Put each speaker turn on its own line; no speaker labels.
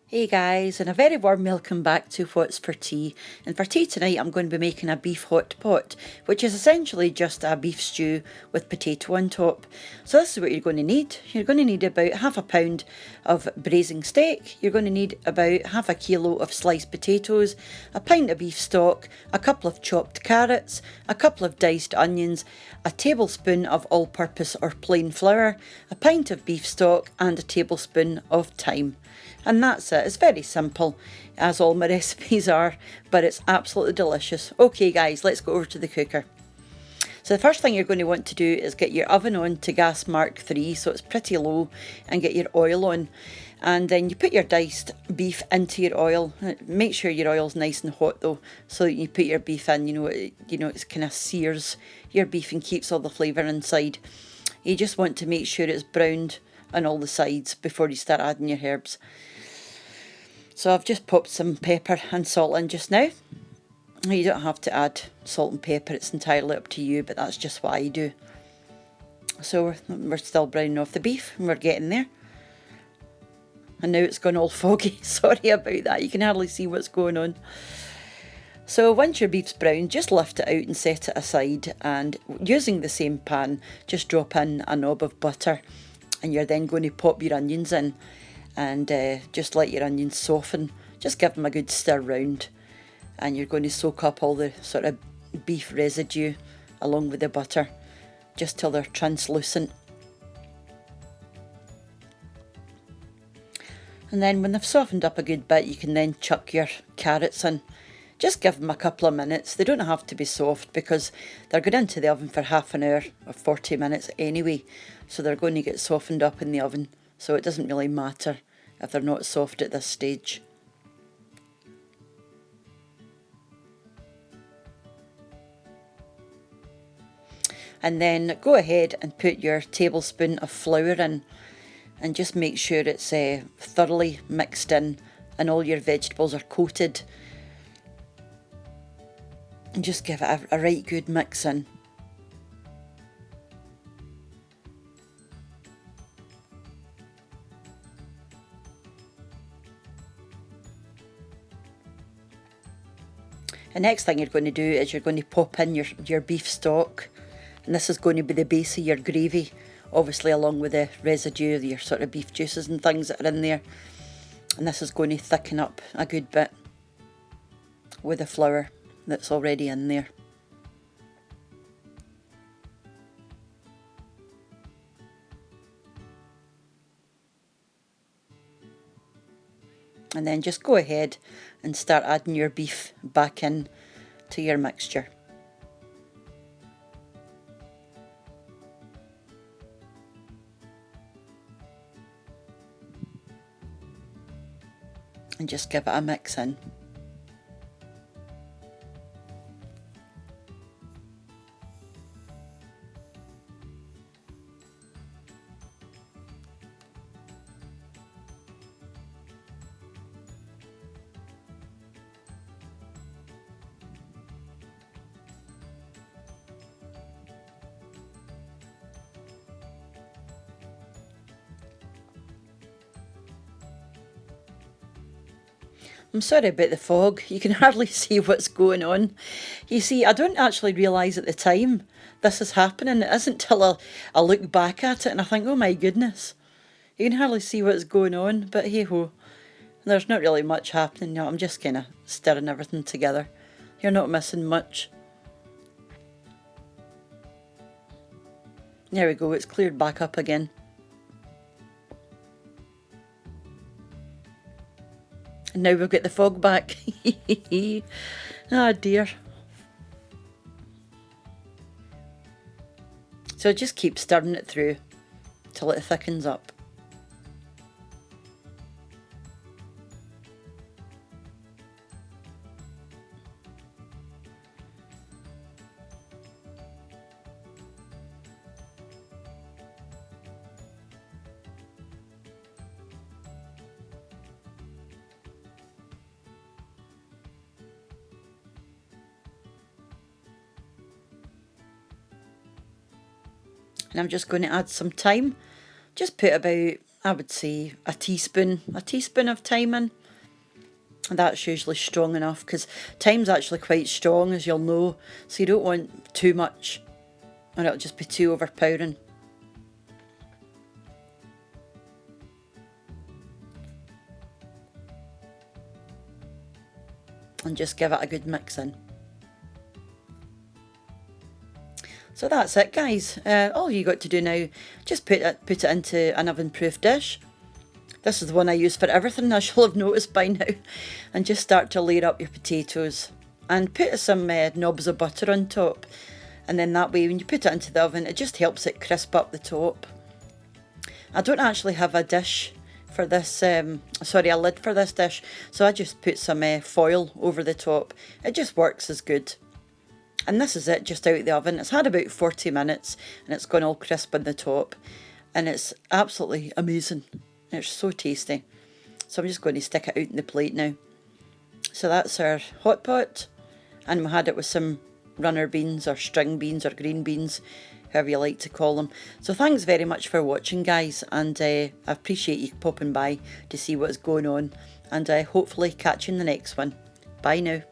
Hey guys, and a very warm welcome back to What's for Tea. And for tea tonight, I'm going to be making a beef hot pot, which is essentially just a beef stew with potato on top. So this is what you're going to need. You're going to need about half a pound of braising steak. You're going to need about half a kilo of sliced potatoes, a pint of beef stock, a couple of chopped carrots, a couple of diced onions, a tablespoon of all-purpose or plain flour, a pint of beef stock, and a tablespoon of thyme. And that's it. It's very simple, as all my recipes are, but it's absolutely delicious. Okay guys, let's go over to the cooker. So the first thing you're going to want to do is get your oven on to gas mark 3, so it's pretty low, and get your oil on. And then you put your diced beef into your oil. Make sure your oil's nice and hot though, so that you put your beef in, it's kind of sears your beef and keeps all the flavour inside. You just want to make sure it's browned on all the sides before you start adding your herbs. So I've just popped some pepper and salt in just now. You don't have to add salt and pepper, it's entirely up to you, but that's just what I do. So we're still browning off the beef and we're getting there. And now it's gone all foggy, sorry about that, you can hardly see what's going on. So once your beef's brown, just lift it out and set it aside, and using the same pan, just drop in a knob of butter, and you're then going to pop your onions in. And just let your onions soften, just give them a good stir round, and you're going to soak up all the sort of beef residue along with the butter just till they're translucent. And then when they've softened up a good bit, you can then chuck your carrots in. Just give them a couple of minutes. They don't have to be soft because they're going into the oven for half an hour or 40 minutes anyway, so they're going to get softened up in the oven. So it doesn't really matter if they're not soft at this stage. And then go ahead and put your tablespoon of flour in, and just make sure it's thoroughly mixed in and all your vegetables are coated. And just give it a right good mix in. The next thing you're going to do is you're going to pop in your beef stock, and this is going to be the base of your gravy, obviously along with the residue, your sort of beef juices and things that are in there, and this is going to thicken up a good bit with the flour that's already in there. And then just go ahead and start adding your beef back in to your mixture. And just give it a mix in. I'm sorry about the fog, you can hardly see what's going on. You see, I don't actually realise at the time this is happening. It isn't till I look back at it and I think, oh my goodness, you can hardly see what's going on, but hey ho, there's not really much happening. I'm just kind of stirring everything together. You're not missing much. There we go, it's cleared back up again. And now we've got the fog back. Ah dear. So just keep stirring it through till it thickens up. And I'm just going to add some thyme. Just put about I would say a teaspoon of thyme in. And that's usually strong enough because thyme's actually quite strong, as you'll know, so you don't want too much or it'll just be too overpowering. And just give it a good mix in. So that's it, guys. All you got to do now, just put it into an oven-proof dish. This is the one I use for everything, as you'll have noticed by now. And just start to layer up your potatoes. And put some knobs of butter on top. And then that way, when you put it into the oven, it just helps it crisp up the top. I don't actually have a dish for this, a lid for this dish. So I just put some foil over the top. It just works as good. And this is it, just out of the oven. It's had about 40 minutes and it's gone all crisp on the top. And it's absolutely amazing. It's so tasty. So I'm just going to stick it out in the plate now. So that's our hot pot. And we had it with some runner beans or string beans or green beans, however you like to call them. So thanks very much for watching, guys. And I appreciate you popping by to see what's going on. And hopefully catch you in the next one. Bye now.